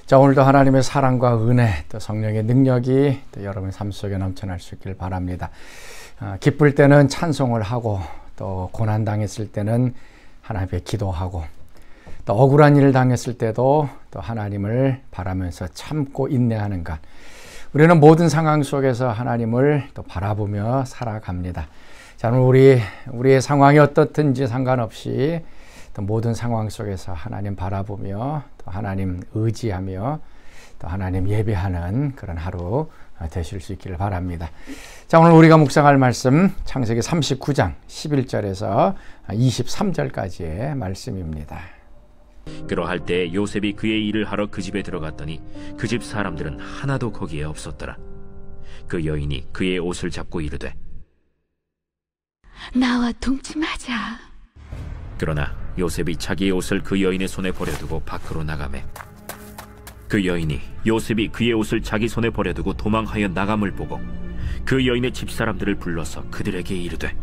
자, 오늘도 하나님의 사랑과 은혜, 또 성령의 능력이 또 여러분의 삶 속에 넘쳐날 수 있길 바랍니다. 기쁠 때는 찬송을 하고, 또 고난 당했을 때는 하나님께 기도하고, 또 억울한 일을 당했을 때도 또 하나님을 바라면서 참고 인내하는 것. 우리는 모든 상황 속에서 하나님을 또 바라보며 살아갑니다. 자, 오늘 우리의 상황이 어떻든지 상관없이 또 모든 상황 속에서 하나님 바라보며 또 하나님 의지하며 또 하나님 예배하는 그런 하루 되실 수 있기를 바랍니다. 자, 오늘 우리가 묵상할 말씀 창세기 39장 11절에서 23절까지의 말씀입니다. 그러할 때 요셉이 그의 일을 하러 그 집에 들어갔더니 그 집 사람들은 하나도 거기에 없었더라. 그 여인이 그의 옷을 잡고 이르되 나와 동침하자. 그러나 요셉이 자기의 옷을 그 여인의 손에 버려두고 밖으로 나가매 그 여인이 요셉이 그의 옷을 자기 손에 버려두고 도망하여 나감을 보고 그 여인의 집사람들을 불러서 그들에게 이르되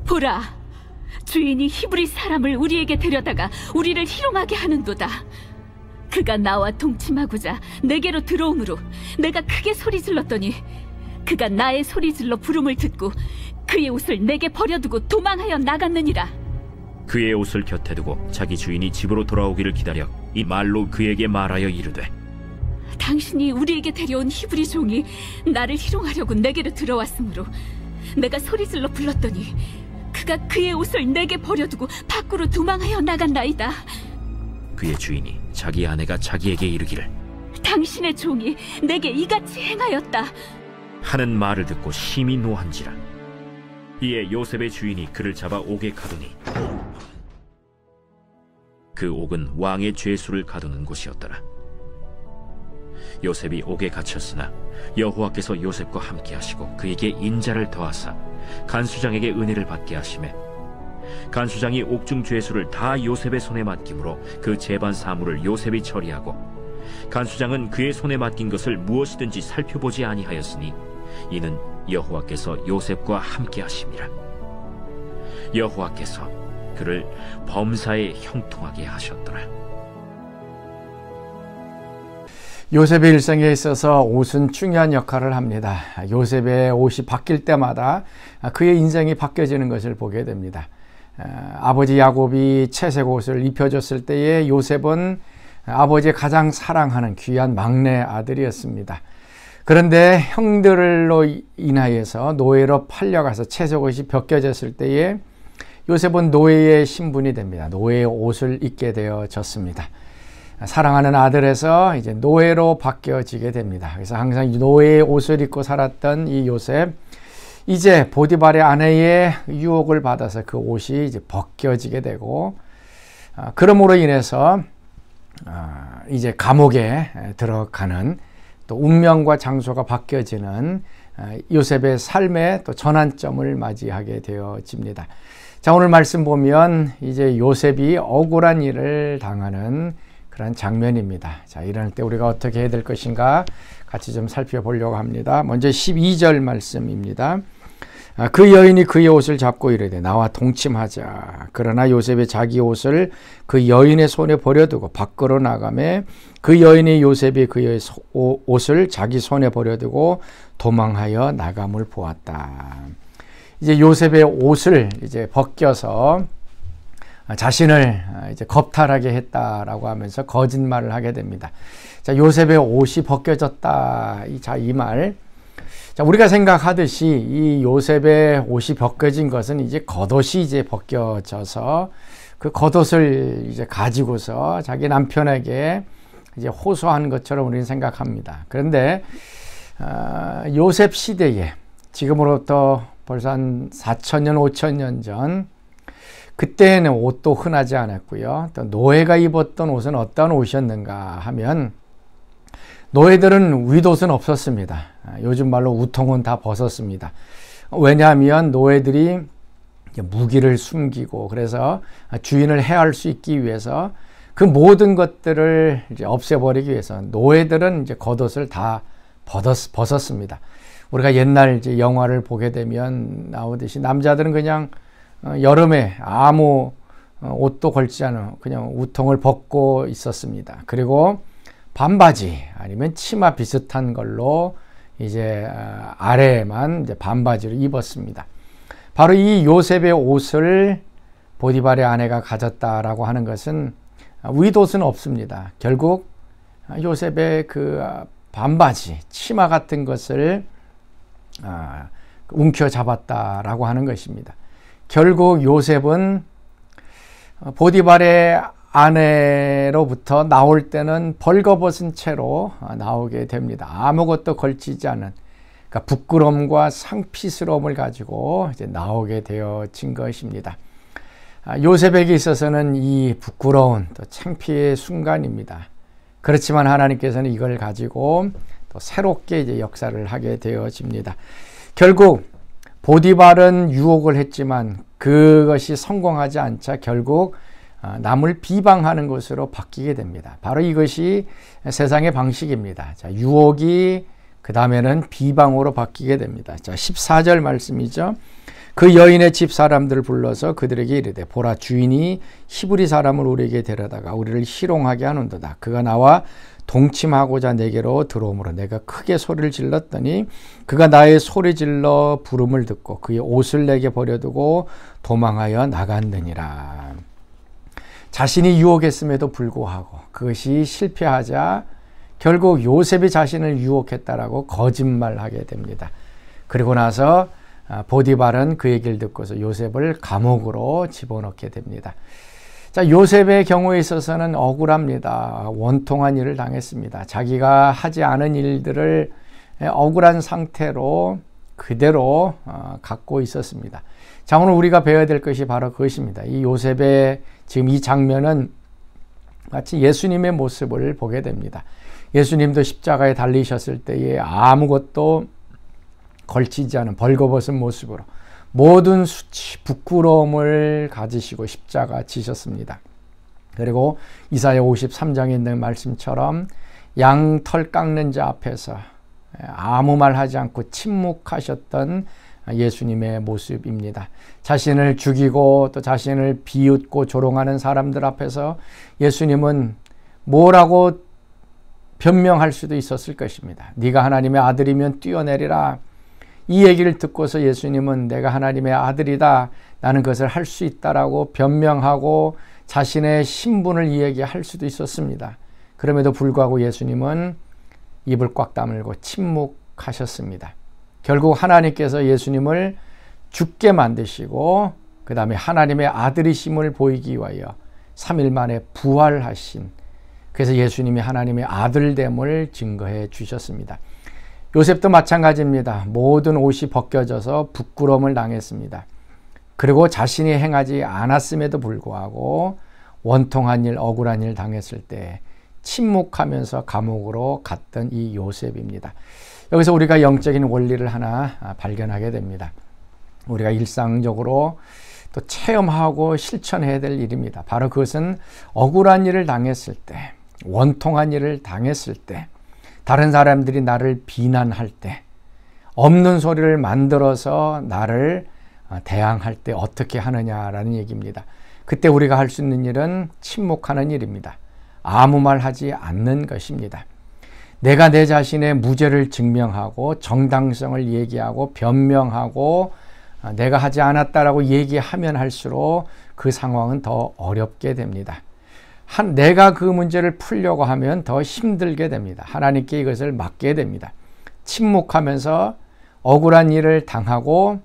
보라, 주인이 히브리 사람을 우리에게 데려다가 우리를 희롱하게 하는도다. 그가 나와 동침하고자 내게로 들어오므로 내가 크게 소리질렀더니 그가 나의 소리질러 부름을 듣고 그의 옷을 내게 버려두고 도망하여 나갔느니라. 그의 옷을 곁에 두고 자기 주인이 집으로 돌아오기를 기다려 이 말로 그에게 말하여 이르되 당신이 우리에게 데려온 히브리 종이 나를 희롱하려고 내게로 들어왔으므로 내가 소리질러 불렀더니 그가 그의 옷을 내게 버려두고 밖으로 도망하여 나간나이다. 그의 주인이 자기 아내가 자기에게 이르기를 당신의 종이 내게 이같이 행하였다 하는 말을 듣고 심히 노한지라. 이에 요셉의 주인이 그를 잡아 옥에 가두니 그 옥은 왕의 죄수를 가두는 곳이었더라. 요셉이 옥에 갇혔으나 여호와께서 요셉과 함께 하시고 그에게 인자를 더하사 간수장에게 은혜를 받게 하시매 간수장이 옥중 죄수를 다 요셉의 손에 맡김으로 그 재반 사물을 요셉이 처리하고 간수장은 그의 손에 맡긴 것을 무엇이든지 살펴보지 아니하였으니 이는 여호와께서 요셉과 함께 하심이라. 여호와께서 그를 범사에 형통하게 하셨더라. 요셉의 일생에 있어서 옷은 중요한 역할을 합니다. 요셉의 옷이 바뀔 때마다 그의 인생이 바뀌어지는 것을 보게 됩니다. 아버지 야곱이 채색 옷을 입혀줬을 때에 요셉은 아버지의 가장 사랑하는 귀한 막내 아들이었습니다. 그런데 형들로 인하여서 노예로 팔려가서 채색 옷이 벗겨졌을 때에 요셉은 노예의 신분이 됩니다. 노예의 옷을 입게 되어졌습니다. 사랑하는 아들에서 이제 노예로 바뀌어지게 됩니다. 그래서 항상 노예의 옷을 입고 살았던 이 요셉, 이제 보디발의 아내의 유혹을 받아서 그 옷이 이제 벗겨지게 되고, 그러므로 인해서 이제 감옥에 들어가는 또 운명과 장소가 바뀌어지는 요셉의 삶의 또 전환점을 맞이하게 되어집니다. 자, 오늘 말씀 보면 이제 요셉이 억울한 일을 당하는 그런 장면입니다. 자, 이럴 때 우리가 어떻게 해야 될 것인가 같이 좀 살펴보려고 합니다. 먼저 12절 말씀입니다. 그 여인이 그의 옷을 잡고 이르되 나와 동침하자. 그러나 요셉이 자기 옷을 그 여인의 손에 버려두고 밖으로 나가매 그 여인이 요셉이 그의 옷을 자기 손에 버려두고 도망하여 나감을 보았다. 이제 요셉의 옷을 이제 벗겨서 자신을 이제 겁탈하게 했다라고 하면서 거짓말을 하게 됩니다. 자, 요셉의 옷이 벗겨졌다. 이 말. 자, 우리가 생각하듯이 이 요셉의 옷이 벗겨진 것은 이제 겉옷이 이제 벗겨져서 그 겉옷을 이제 가지고서 자기 남편에게 이제 호소한 것처럼 우리는 생각합니다. 그런데 요셉 시대에 지금으로부터 벌써 한 4,000년, 5,000년 전 그때는 옷도 흔하지 않았고요. 또 노예가 입었던 옷은 어떤 옷이었는가 하면 노예들은 윗옷은 없었습니다. 요즘 말로 우통은 다 벗었습니다. 왜냐하면 노예들이 무기를 숨기고 그래서 주인을 해할 수 있기 위해서 그 모든 것들을 이제 없애버리기 위해서 노예들은 이제 겉옷을 다 벗었습니다. 우리가 옛날 이제 영화를 보게 되면 나오듯이 남자들은 그냥 여름에 아무 옷도 걸지 않은 그냥 우통을 벗고 있었습니다. 그리고 반바지 아니면 치마 비슷한 걸로 이제 아래에만 이제 반바지를 입었습니다. 바로 이 요셉의 옷을 보디발의 아내가 가졌다라고 하는 것은 의도는 없습니다. 결국 요셉의 그 반바지, 치마 같은 것을 움켜잡았다라고 하는 것입니다. 결국 요셉은 보디발의 아내로부터 나올 때는 벌거벗은 채로 나오게 됩니다. 아무것도 걸치지 않은, 그러니까 부끄러움과 창피스러움을 가지고 이제 나오게 되어진 것입니다. 요셉에게 있어서는 이 부끄러운 또 창피의 순간입니다. 그렇지만 하나님께서는 이걸 가지고 또 새롭게 이제 역사를 하게 되어집니다. 결국 보디발은 유혹을 했지만 그것이 성공하지 않자 결국 남을 비방하는 것으로 바뀌게 됩니다. 바로 이것이 세상의 방식입니다. 자, 유혹이 그 다음에는 비방으로 바뀌게 됩니다. 자, 14절 말씀이죠. 그 여인의 집 사람들을 불러서 그들에게 이르되 보라, 주인이 히브리 사람을 우리에게 데려다가 우리를 희롱하게 하는도다. 그가 나와 동침하고자 내게로 들어오므로 내가 크게 소리를 질렀더니 그가 나의 소리 질러 부름을 듣고 그의 옷을 내게 버려두고 도망하여 나갔느니라. 자신이 유혹했음에도 불구하고 그것이 실패하자 결국 요셉이 자신을 유혹했다라고 거짓말하게 됩니다. 그리고 나서 보디발은 그 얘기를 듣고서 요셉을 감옥으로 집어넣게 됩니다. 자, 요셉의 경우에 있어서는 억울합니다. 원통한 일을 당했습니다. 자기가 하지 않은 일들을 억울한 상태로 그대로 갖고 있었습니다. 자, 오늘 우리가 배워야 될 것이 바로 그것입니다. 이 요셉의 지금 이 장면은 마치 예수님의 모습을 보게 됩니다. 예수님도 십자가에 달리셨을 때에 아무것도 걸치지 않은 벌거벗은 모습으로 모든 수치, 부끄러움을 가지시고 십자가 지셨습니다. 그리고 이사야 53장에 있는 말씀처럼 양털 깎는 자 앞에서 아무 말 하지 않고 침묵하셨던 예수님의 모습입니다. 자신을 죽이고 또 자신을 비웃고 조롱하는 사람들 앞에서 예수님은 뭐라고 변명할 수도 있었을 것입니다. 네가 하나님의 아들이면 뛰어내리라. 이 얘기를 듣고서 예수님은 내가 하나님의 아들이다, 나는 그것을 할 수 있다라고 변명하고 자신의 신분을 이야기할 수도 있었습니다. 그럼에도 불구하고 예수님은 입을 꽉 다물고 침묵하셨습니다. 결국 하나님께서 예수님을 죽게 만드시고 그 다음에 하나님의 아들이심을 보이기 위하여 3일 만에 부활하신, 그래서 예수님이 하나님의 아들됨을 증거해 주셨습니다. 요셉도 마찬가지입니다. 모든 옷이 벗겨져서 부끄러움을 당했습니다. 그리고 자신이 행하지 않았음에도 불구하고 원통한 일, 억울한 일 당했을 때 침묵하면서 감옥으로 갔던 이 요셉입니다. 여기서 우리가 영적인 원리를 하나 발견하게 됩니다. 우리가 일상적으로 또 체험하고 실천해야 될 일입니다. 바로 그것은 억울한 일을 당했을 때, 원통한 일을 당했을 때, 다른 사람들이 나를 비난할 때, 없는 소리를 만들어서 나를 대항할 때 어떻게 하느냐라는 얘기입니다. 그때 우리가 할 수 있는 일은 침묵하는 일입니다. 아무 말 하지 않는 것입니다. 내가 내 자신의 무죄를 증명하고 정당성을 얘기하고 변명하고 내가 하지 않았다라고 얘기하면 할수록 그 상황은 더 어렵게 됩니다. 내가 그 문제를 풀려고 하면 더 힘들게 됩니다. 하나님께 이것을 맡게 됩니다. 침묵하면서 억울한 일을 당하고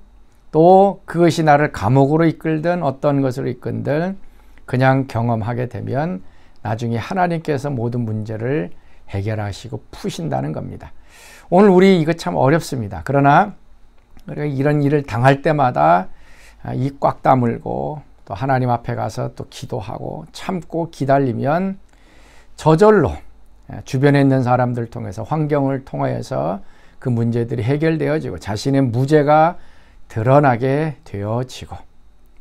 또 그것이 나를 감옥으로 이끌든 어떤 것으로 이끌든 그냥 경험하게 되면 나중에 하나님께서 모든 문제를 해결하시고 푸신다는 겁니다. 오늘 우리 이거 참 어렵습니다. 그러나 우리가 이런 일을 당할 때마다 입 꽉 다물고 또 하나님 앞에 가서 또 기도하고 참고 기다리면 저절로 주변에 있는 사람들 통해서 환경을 통해서 그 문제들이 해결되어지고 자신의 무죄가 드러나게 되어지고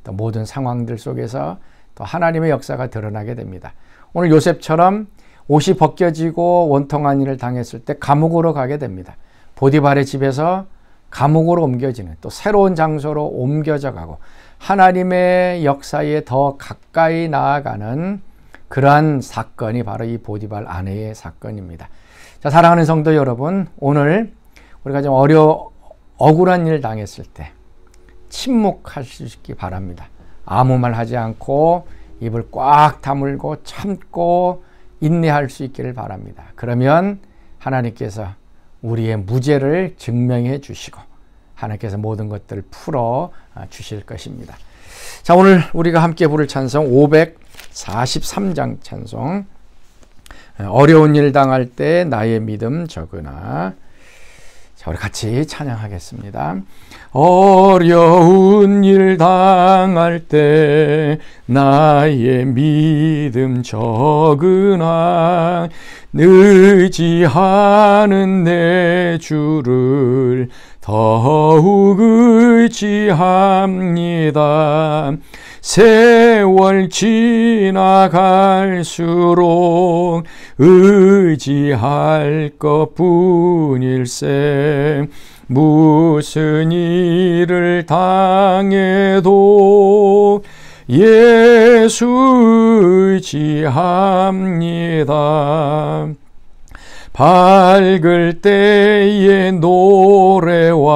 또 모든 상황들 속에서 또 하나님의 역사가 드러나게 됩니다. 오늘 요셉처럼 옷이 벗겨지고 원통한 일을 당했을 때 감옥으로 가게 됩니다. 보디발의 집에서 감옥으로 옮겨지는, 또 새로운 장소로 옮겨져 가고 하나님의 역사에 더 가까이 나아가는 그러한 사건이 바로 이 보디발 아내의 사건입니다. 자, 사랑하는 성도 여러분, 오늘 우리가 좀 억울한 일 당했을 때 침묵할 수 있기 바랍니다. 아무 말 하지 않고 입을 꽉 다물고 참고 인내할 수 있기를 바랍니다. 그러면 하나님께서 우리의 무죄를 증명해 주시고 하나님께서 모든 것들을 풀어 주실 것입니다. 자, 오늘 우리가 함께 부를 찬송 543장 찬송, 어려운 일 당할 때 나의 믿음 적으나. 자, 우리 같이 찬양하겠습니다. 어려운 일 당할 때 나의 믿음 적으나 의지하는 내 주를 더욱 의지합니다. 세월 지나갈수록 의지할 것뿐일세. 무슨 일을 당해도 예수 의지합니다. 밝을 때의 노래와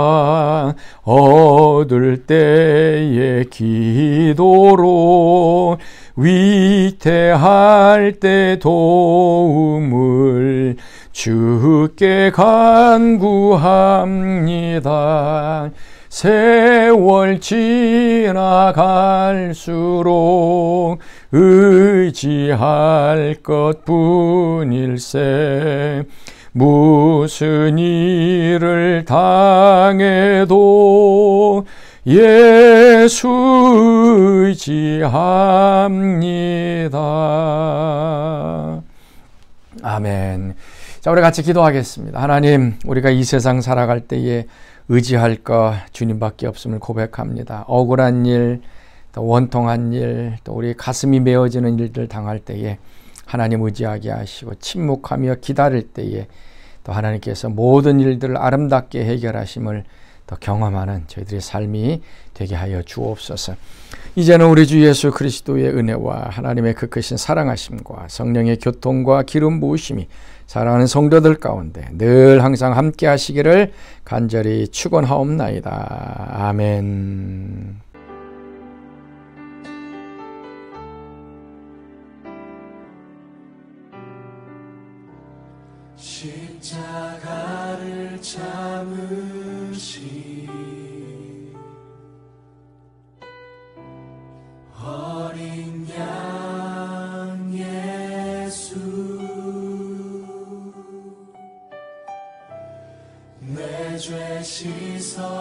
어두울 때의 기도로 위태할 때 도움을 주께 간구합니다. 세월 지나갈수록 의지할 것뿐일세. 무슨 일을 당해도 예수 의지합니다. 아멘. 자, 우리 같이 기도하겠습니다. 하나님, 우리가 이 세상 살아갈 때에 의지할 것 주님밖에 없음을 고백합니다. 억울한 일, 또 원통한 일, 또 우리 가슴이 메어지는 일들 당할 때에 하나님 의지하게 하시고 침묵하며 기다릴 때에 또 하나님께서 모든 일들을 아름답게 해결하심을 더 경험하는 저희들의 삶이 되게 하여 주옵소서. 이제는 우리 주 예수 그리스도의 은혜와 하나님의 그 크신 사랑하심과 성령의 교통과 기름 부으심이 사랑하는 성도들 가운데 늘 항상 함께 하시기를 간절히 축원하옵나이다. 아멘. 십자가를 참으시 어린 양 예수 내 죄 씻어주시고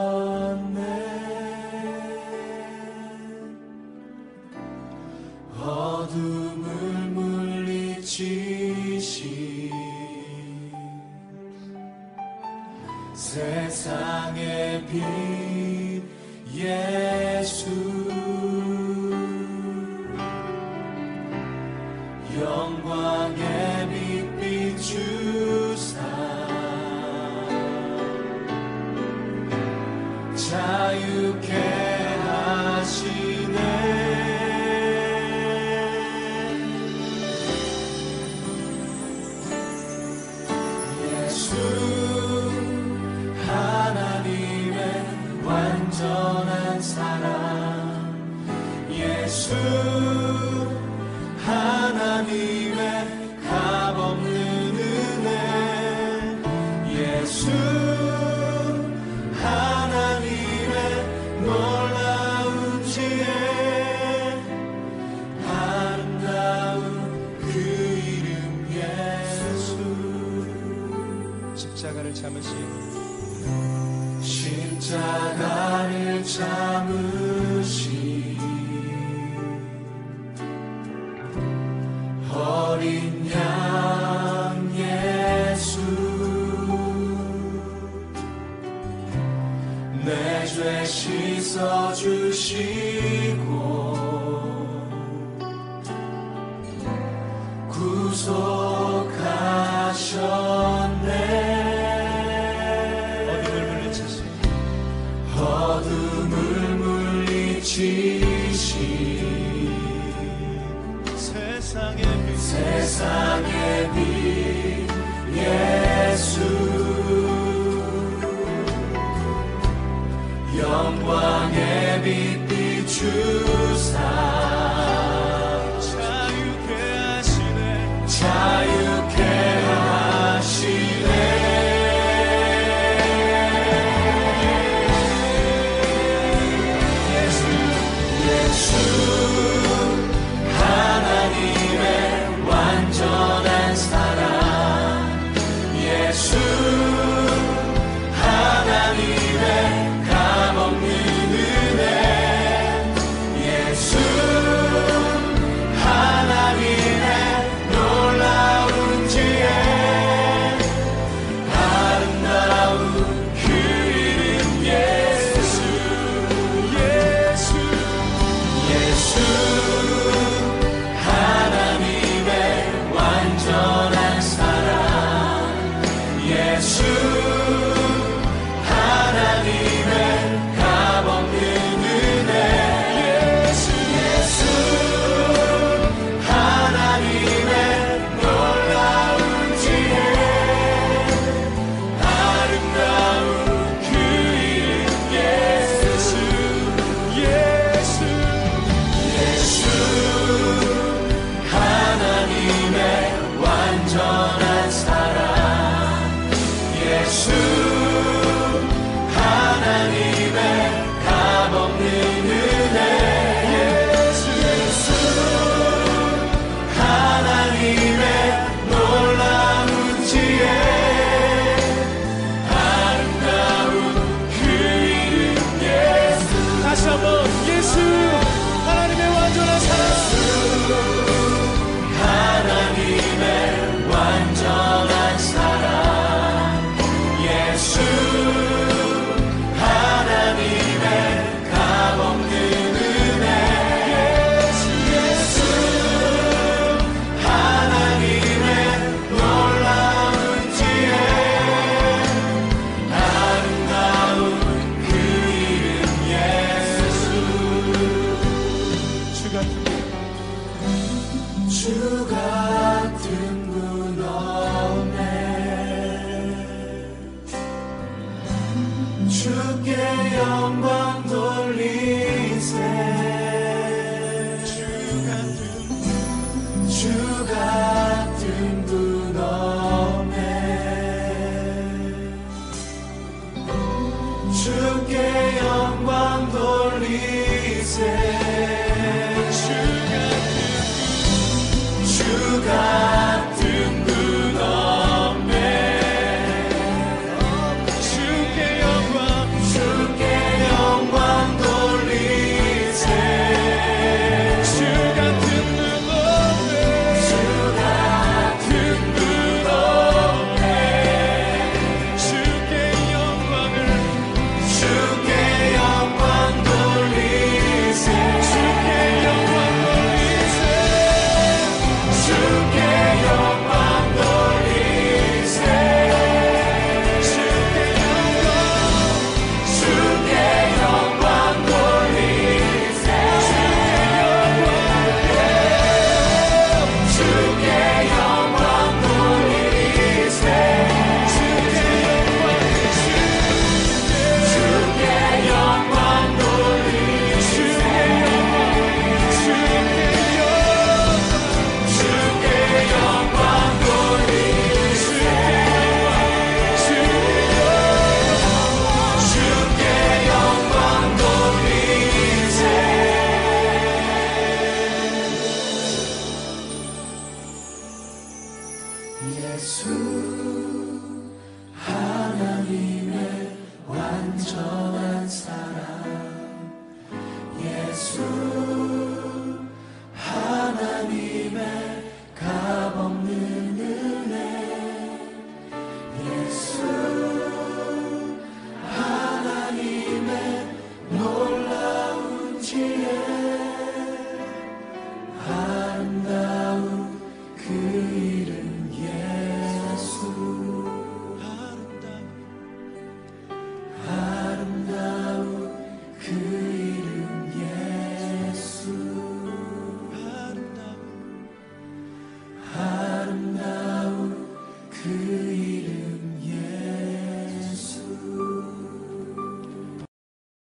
구속하셨네. 어둠을 물리치신 세상의 빛 예수 영광의 빛 비추사 자유케 하시네. 예수 하나님의 완전한 사랑, 예수 하나님의 값없는 은혜, 예수 하나님의 놀라운 지혜, 아름다운 그 이름 예수. 십자가를 참으시 십자가를 참으시 어린 양 예수 내 죄 씻어주시고 구속하셨네. 주사 자유케 하시네. 예수 하나님의 완전한 사랑, 예수 하나님의 값없는 은혜, 예수 하나님의 놀라운 지혜, 아름다운 그 이름 예수, 예수, 예수 하나님의 완전한 사랑, 예수 하나님의 값없는 은혜, 예수, 예수 하나님의 놀라운 지혜, 아름다운 그 이름 예수, 예수, 예수 하나님의 완전한 사랑, 예수 하나님의 값없는 은혜, 예수, 예수 하나님의 놀라운 지혜, 아름다운 그 이름 예수. 다시 한번 예수 하나님의 완전한 사랑, 하나님의 완전한 사랑, 예수 하나님의 값없는 은혜, 예수, 예수 하나님의 놀라운 지혜, 아름다운 그 이름 예수. 주 같은 분 없네, 주께 영광 돌리